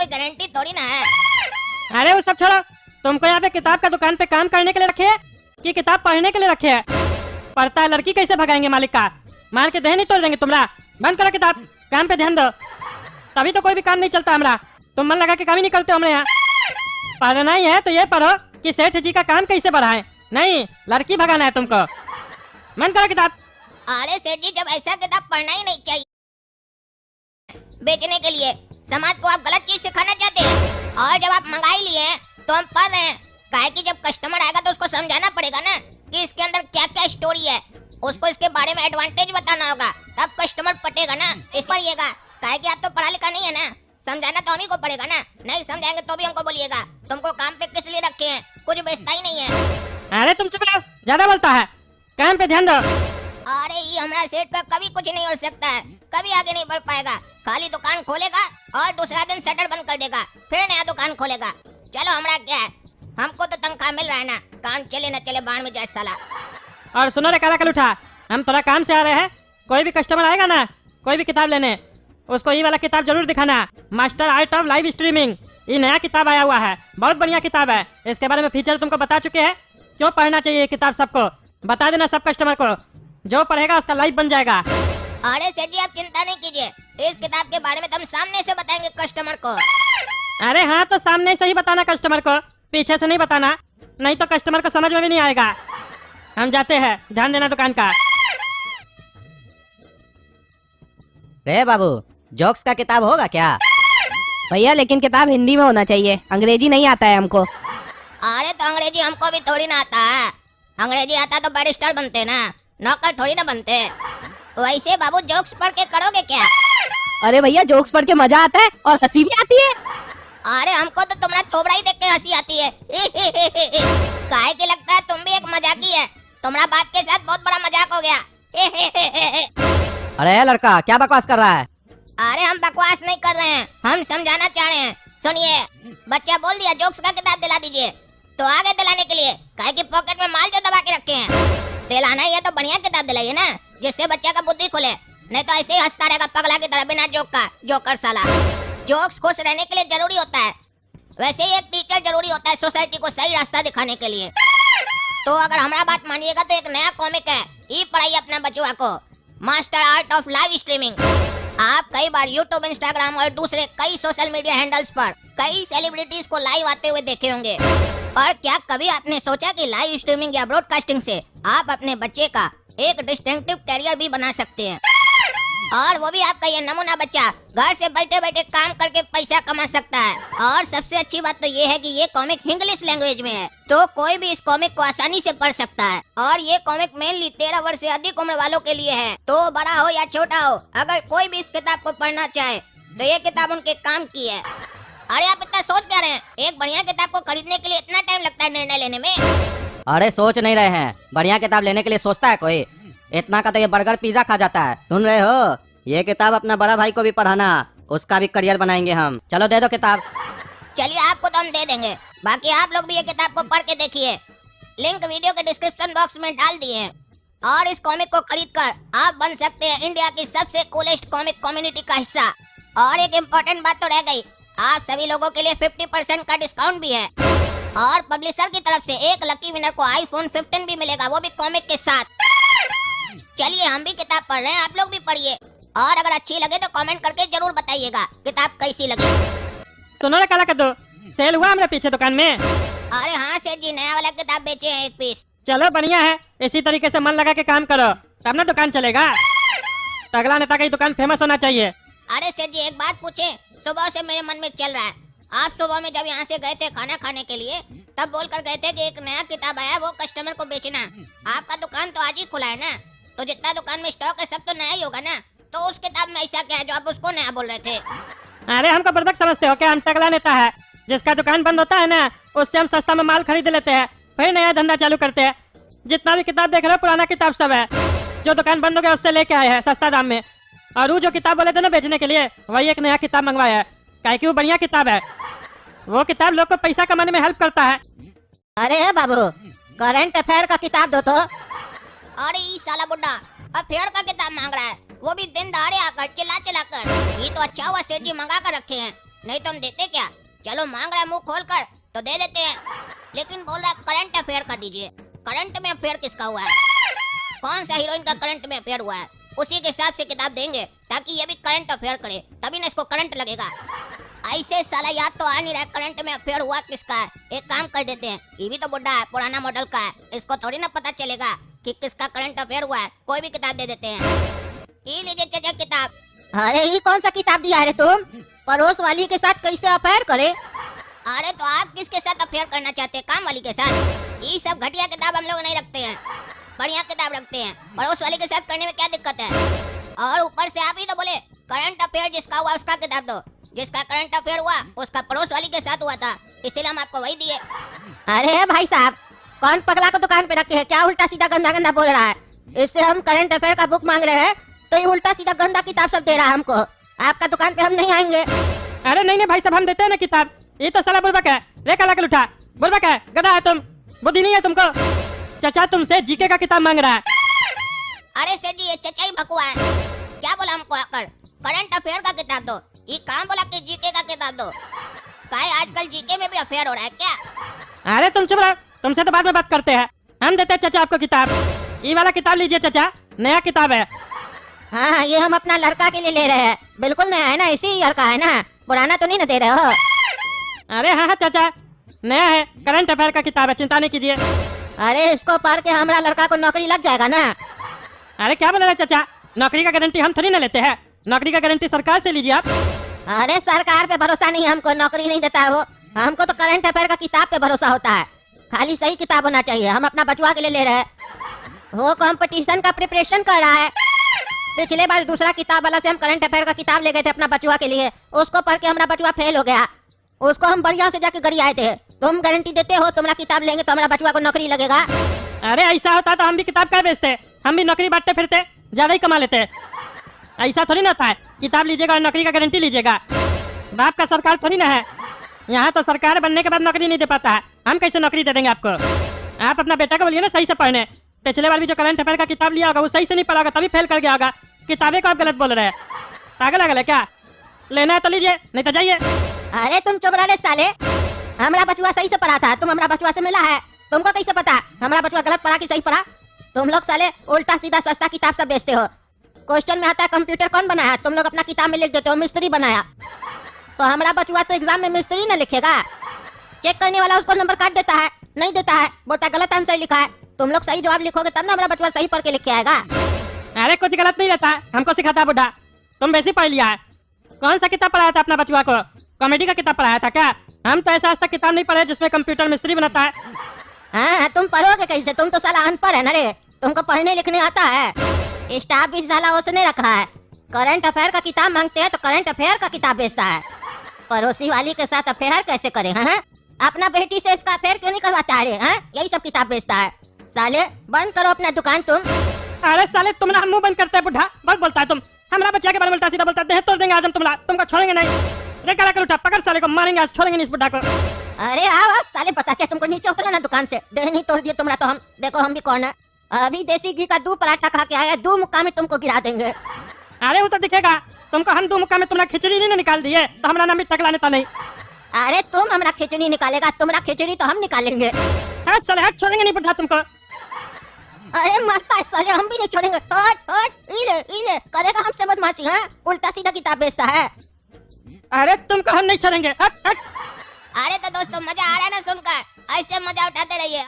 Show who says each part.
Speaker 1: कोई गारंटी थोड़ी ना है।
Speaker 2: अरे वो सब छोड़ो, तुमको यहाँ पे किताब का दुकान पे काम करने के लिए रखे है कि किताब पढ़ने के लिए रखे है? पढ़ता है लड़की कैसे भगाएंगे मालिक का? मार के देह नहीं तोड़ देंगे तुमरा। बंद करो किताब, काम पे ध्यान दो, तभी तो कोई भी काम नहीं चलता हमारा। तुम मन लगा के काम ही नहीं करते हो हमारे यहाँ। पढ़ना ही है तो ये पढ़ो कि सेठ जी का काम कैसे बढ़ाए, नहीं लड़की भगाना है तुमको। बंद करो किताब।
Speaker 1: अरे सेठ जी, जब ऐसा किताब पढ़ना ही नहीं चाहिए बेचने के लिए, समाज को आप गलत चीज सिखाना चाहते हैं। और जब आप मंगाई लिए तो हम पढ़ रहे हैं, काहे कि जब कस्टमर आएगा तो उसको समझाना पड़ेगा ना कि इसके अंदर क्या क्या स्टोरी है। उसको इसके बारे में एडवांटेज बताना होगा, तब कस्टमर पटेगा ना। इस पर येगा, काहे कि आप तो पढ़ा लिखा नहीं है ना, समझाना तो हम ही को पड़ेगा ना। नहीं समझाएंगे तो भी हमको बोलिएगा तुमको काम पे किस लिए रखे हैं, कुछ बेचता ही नहीं है।
Speaker 2: अरे तुम चुप रहो, ज्यादा बोलता है, काम पे ध्यान दो।
Speaker 1: अरे ये हमारा सेठ का कभी कुछ नहीं हो सकता है, कभी आगे नहीं बढ़ पाएगा। खाली दुकान खोलेगा और दूसरा दिन शटर बंद कर देगा, फिर नया दुकान खोलेगा। चलो हमारा क्या है, हमको तो तनख्वाह मिल रहा है ना, काम चले न चले बाढ़ में जाए साला।
Speaker 2: और सुनो रे काला कलूठा, हम थोड़ा काम से आ रहे हैं, कोई भी कस्टमर आएगा ना कोई भी किताब लेने, उसको ये वाला किताब जरूर दिखाना, master art of live streaming. ये नया किताब आया हुआ है, बहुत बढ़िया किताब है। इसके बारे में फीचर तुमको बता चुके हैं, क्यों पढ़ना चाहिए ये किताब सबको बता देना। सब कस्टमर को जो पढ़ेगा उसका लाइफ बन जाएगा।
Speaker 1: अरे सेठ जी, आप चिंता नहीं कीजिए, इस किताब के बारे में तो हम सामने से बताएंगे कस्टमर को।
Speaker 2: अरे हाँ, तो सामने से ही बताना कस्टमर को, पीछे से नहीं बताना, नहीं तो कस्टमर को समझ में भी नहीं आएगा। हम जाते हैं, ध्यान देना दुकान का।
Speaker 3: रे बाबू, जोक्स का किताब होगा क्या?
Speaker 4: भैया लेकिन किताब हिंदी में होना चाहिए, अंग्रेजी नहीं आता है हमको।
Speaker 1: अरे तो अंग्रेजी हमको भी थोड़ी ना आता है, अंग्रेजी आता तो बैरिस्टर बनते ना, नौकर थोड़ी ना बनते। वैसे बाबू जोक्स पढ़ के करोगे क्या?
Speaker 4: अरे भैया जोक्स पढ़ के मजा आता है और हंसी भी आती है।
Speaker 1: अरे हमको तो तुम्हारा थोबड़ा ही देख के हंसी आती है। काहे के लगता है तुम भी एक मजाकी है, तुम्हारा बाप के साथ बहुत बड़ा मजाक हो गया।
Speaker 3: अरे लड़का क्या बकवास कर रहा है?
Speaker 1: अरे हम बकवास नहीं कर रहे हैं, हम समझाना चाह रहे हैं। सुनिए, बच्चा बोल दिया जोक्स का किताब दिला दीजिए, तो आगे दिलाने के लिए काहे कि पॉकेट में माल जो दबा के रखे हैं, दिलाना ही है तो बढ़िया किताब दिलाइए ना, जिससे बच्चा का बुद्धि खुले। नहीं तो ऐसे ही हंसता रहेगा पगला की तरह बिना जोक का, जोकर साला। जोक्स खुश रहने के लिए जरूरी होता है, वैसे ही एक टीचर जरूरी होता है सोसाइटी को सही रास्ता दिखाने के लिए। तो अगर हमारा बात मानिएगा तो एक नया कॉमिक है, ये पढ़ाइए अपना बचुआ को, master art of live streaming. आप कई बार यूट्यूब, इंस्टाग्राम और दूसरे कई सोशल मीडिया हैंडल्स पर कई सेलिब्रिटीज को लाइव आते हुए देखे होंगे। और क्या कभी आपने सोचा कि लाइव स्ट्रीमिंग या ब्रॉडकास्टिंग से आप अपने बच्चे का एक डिस्टिंक्टिव कैरियर भी बना सकते हैं, और वो भी आपका ये नमूना बच्चा घर से बैठे बैठे काम करके पैसा कमा सकता है। और सबसे अच्छी बात तो ये है कि ये कॉमिक इंग्लिश लैंग्वेज में है, तो कोई भी इस कॉमिक को आसानी से पढ़ सकता है। और ये कॉमिक मेनली 13 वर्ष से अधिक उम्र वालों के लिए है, तो बड़ा हो या छोटा हो, अगर कोई भी इस किताब को पढ़ना चाहे तो ये किताब उनके काम की है। अरे आप इतना सोच क्या रहे हैं, एक बढ़िया किताब को खरीदने के लिए इतना टाइम लगता है निर्णय लेने में?
Speaker 3: अरे सोच नहीं रहे हैं, बढ़िया किताब लेने के लिए सोचता है कोई? इतना का तो ये बर्गर पिज्जा खा जाता है। सुन रहे हो, ये किताब अपना बड़ा भाई को भी पढ़ाना, उसका भी करियर बनाएंगे हम। चलो दे दो किताब।
Speaker 1: चलिए आपको तो हम दे देंगे, बाकी आप लोग भी ये किताब को पढ़ के देखिए, लिंक वीडियो के डिस्क्रिप्शन बॉक्स में डाल दिए हैं। और इस कॉमिक को खरीदकर आप बन सकते हैं इंडिया की सबसे कूलेस्ट कॉमिक कम्युनिटी का हिस्सा। और एक इम्पोर्टेंट बात तो रह गई, आप सभी लोगों के लिए 50% का डिस्काउंट भी है, और पब्लिशर की तरफ से एक लकी विनर को iPhone 15 भी मिलेगा, वो भी कॉमिक के साथ। चलिए हम भी किताब पढ़ रहे हैं, आप लोग भी पढ़िए, और अगर अच्छी लगे तो कमेंट करके जरूर बताइएगा किताब कैसी लगी।
Speaker 2: सुनो रे काला कद्दू, सेल हुआ हमारे पीछे दुकान में?
Speaker 1: अरे हाँ सेठ जी, नया वाला किताब बेचे हैं 1 पीस।
Speaker 2: चलो बढ़िया है, इसी तरीके से मन लगा के काम करो तब ना दुकान चलेगा। तगड़ा नेता की दुकान फेमस होना चाहिए।
Speaker 1: अरे सेठ जी एक बात पूछे, सुबह से मेरे मन में चल रहा है, आप सुबह में जब यहाँ से गए थे खाना खाने के लिए, तब बोल कर गए थे कि एक नया किताब आया वो कस्टमर को बेचना। आपका दुकान तो आज ही खुला है ना, तो जितना दुकान में स्टॉक है सब तो नया ही होगा ना, तो उस किताब में ऐसा क्या है जो आप उसको नया बोल रहे थे?
Speaker 2: अरे हमको बर्बक समझते हो क्या? हम तगड़ा नेता है, जिसका दुकान बंद होता है ना उससे हम सस्ता में माल खरीद लेते हैं, फिर नया धंधा चालू करते हैं। जितना भी किताब देख रहे हो पुराना किताब सब है, जो दुकान बंद हो गया उससे लेके आए हैं सस्ता दाम में। और वो जो किताब बोले थे ना बेचने के लिए, वही एक नया किताब मंगवाया है, काहे कि वो बढ़िया किताब है। वो किताब लोग को पैसा कमाने में हेल्प करता है।
Speaker 1: अरे बाबू, करंट अफेयर का किताब दो तो। अरे ये साला बुड्ढा अफेयर का किताब मांग रहा है, वो भी दिन दहाड़े आकर चिल्ला चिल्ला कर। ये तो अच्छा हुआ सेठ जी मंगा कर रखे हैं, नहीं तो हम देते क्या? चलो मांग रहा है मुंह खोल कर तो दे देते हैं, लेकिन बोल रहा है करंट अफेयर का दीजिए। करंट में अफेयर किसका हुआ है? कौन सा हीरोइन का करंट में अफेयर हुआ है? उसी के हिसाब से किताब देंगे ताकि ये भी करंट अफेयर करे, तभी ना इसको करंट लगेगा। ऐसे साला याद तो आ नहीं रहा करंट में अफेयर हुआ किसका है। एक काम कर देते हैं, ये भी तो बुढ़ा है, पुराना मॉडल का है, इसको थोड़ी ना पता चलेगा कि किसका करंट अफेयर हुआ है। कोई भी किताब दे देते हैं। ये लीजिए चाचा किताब।
Speaker 5: अरे ये कौन सा किताब दिया है रे तुम? पड़ोस वाली के साथ कैसे अफेयर करे?
Speaker 1: अरे तो आप किसके साथ अफेयर करना चाहते हैं? काम वाली के साथ? ये सब घटिया किताब हम लोग नहीं रखते हैं, बढ़िया किताब रखते हैं। पड़ोस वाली के साथ करने में क्या दिक्कत है? और ऊपर से आप ही तो बोले करंट अफेयर जिसका हुआ उसका किताब दो। जिसका करंट अफेयर हुआ उसका पड़ोस वाली के साथ हुआ था, इसीलिए हम आपको वही दिए।
Speaker 5: अरे भाई साहब, कौन पगला को दुकान पे रखे है? क्या उल्टा सीधा गंदा गंदा बोल रहा है? इससे हम करंट अफेयर का बुक मांग रहे हैं तो ये उल्टा सीधा गंदा किताब सब दे रहा है हमको। आपका दुकान पे हम नहीं आएंगे।
Speaker 2: अरे नहीं नहीं भाई साहब, हम देते हैं ना किताब। ये तो साला बुर्बक है, रे काला कल उठा। बुर्बक है, गधा है तुम, बुद्धि नहीं है तुमको। चाचा तुमसे जीके का किताब मांग रहा है।
Speaker 1: अरे सेठ जी ये चचा ही भकुआ है, क्या बोला हमको आकर करंट अफेयर का किताब दो? ये काम बोला कि जीके का किताब दो। काय आजकल जीके में भी अफेयर हो रहा है क्या?
Speaker 2: अरे तुम चुप रहो, तुमसे तो बाद में बात करते हैं। हम देते हैं चाचा आपको किताब। ये वाला किताब लीजिए चाचा, नया किताब है।
Speaker 5: हाँ ये हम अपना लड़का के लिए ले रहे हैं। बिल्कुल नया है ना? इसी ईयर का है ना? पुराना तो नहीं ना दे रहे हो?
Speaker 2: अरे हाँ हाँ चाचा, नया है, करंट अफेयर का किताब है, चिंता नहीं कीजिए।
Speaker 5: अरे इसको पढ़ के हमारा लड़का को नौकरी लग जाएगा ना?
Speaker 2: अरे क्या बोल रहे हैं चाचा, नौकरी का गारंटी हम थोड़ी ना लेते हैं, नौकरी का गारंटी सरकार से लीजिए आप।
Speaker 5: अरे सरकार पे भरोसा नहीं, हमको नौकरी नहीं देता है वो। हमको तो करंट अफेयर का किताब पे भरोसा होता है। खाली सही किताब होना चाहिए। हम अपना बचवा के लिए ले रहे हैं, वो कंपटीशन का प्रिपरेशन कर रहा है। पिछले बार दूसरा किताब वाला से हम करंट अफेयर का किताब ले गए थे अपना बचवा के लिए, उसको पढ़ के हमारा बचवा फेल हो गया। उसको हम बढ़िया से जाके गरी आए थे। तुम गारंटी देते हो तुम्हारा किताब लेंगे तो हमारा बचवा को नौकरी लगेगा?
Speaker 2: अरे ऐसा होता तो हम भी किताब क्या बेचते, हम भी नौकरी बांटते फिरते, ज्यादा ही कमा लेते। ऐसा थोड़ी ना होता है, किताब लीजिएगा और नौकरी का गारंटी लीजिएगा। बाप का सरकार थोड़ी ना है, यहाँ तो सरकार बनने के बाद नौकरी नहीं दे पाता है। हम कैसे नौकरी दे देंगे आपको? आप अपना बेटा को बोलिए ना सही से पढ़ने। पिछले बार भी जो करंट अफेयर का किताब लिया होगा वो सही से नहीं पढ़ा होगा, तभी फेल कर गया होगा। किताबें को आप गलत बोल रहे हैं, पागल अगल है क्या? लेना है तो लीजिए, नहीं तो जाइए।
Speaker 5: अरे तुम चुप रहे साले, हमारा बचवा सही से पढ़ा था। तुम हमारा बचवा से मिला है, तुमको कैसे पता हमारा बचवा गलत पढ़ा कि सही पढ़ा? तुम लोग साले उल्टा सीधा सस्ता किताब सब बेचते हो। क्वेश्चन में आता है कंप्यूटर कौन बनाया, तुम लोग अपना किताब में लिख देते हो मिस्त्री बनाया। तो हमारा बचवा तो एग्जाम में मिस्त्री न लिखेगा। चेक करने वाला उसको नंबर काट देता है, नहीं देता है, बोलता गलत आंसर लिखा है। तुम लोग सही जवाब लिखोगे तब ना हमारा बचवा सही पढ़ के लिख के आएगा।
Speaker 2: अरे कुछ गलत नहीं रहता, हमको सिखाता है बुढ़ा, तुम वैसे पढ़ लिया है। कौन सा किताब पढ़ाया था अपना बचवा को? कॉमेडी का किताब पढ़ाया था क्या? हम तो ऐसा आज तक किताब नहीं पढ़े जिसमें कंप्यूटर मिस्त्री बनाता है।
Speaker 5: हाँ तुम पढ़ोगे कैसे? तुम तो साला अनपढ़ है ना रे, तुमको पढ़ने लिखने आता है? स्टाफ भी साला उसने रखा है। करंट अफेयर का किताब मांगते हैं तो करंट अफेयर का किताब बेचता है। पड़ोसी वाली के साथ अफेयर कैसे करे? हाँ अपना बेटी से इसका अफेयर क्यों नहीं करवाता है? हाँ यही सब किताब बेचता है। साले बंद करो अपना दुकान तुम।
Speaker 2: अरे साले तुम ना मुंह बंद करते है बुढ़ा, बहुत बोलता है तुम। हमारा बच्चा के बारे में उल्टा सीधा बोलता है, देह तोड़ देंगे आज हम तुमको छोड़ेंगे नहीं। रे काला कल उठा, पकड़ साले को, मारेंगे आज, छोड़ेंगे नहीं इस बुढ़ा को।
Speaker 5: अरे आओ साले, बता क्या तुमको नीचे उतरो ना दुकान से। देह नहीं तोड़ दिए तुम्हारा तो हम देखो हम भी कौन है। अभी देसी घी का 2 पराठा खा के आया, 2 मुक्का में तुमको गिरा देंगे।
Speaker 2: अरे वो तो दिखेगा तुमको, हम 2 मुक्का में तुम्हारा खिचड़ी नहीं निकाल दिए तो हमारा नाम भी टकला लेता नहीं।
Speaker 5: अरे तुम हमारा खिचड़ी निकालेगा, तुम्हारा खिचड़ी तो हम निकालेंगे।
Speaker 2: हट साले हट, छोड़ेंगे नहीं बुढ़ा तुमको।
Speaker 5: अरे मरता है साले, हम भी नहीं छोड़ेंगे। हट हट, इले करेगा हमसे बदमाशी? हाँ उल्टा सीधा किताब बेचता है।
Speaker 2: अरे तुमको हम नहीं छोड़ेंगे, हट हट।
Speaker 1: अरे तो दोस्तों मजा आ रहा है ना सुनकर? ऐसे मजा उठाते रहिए।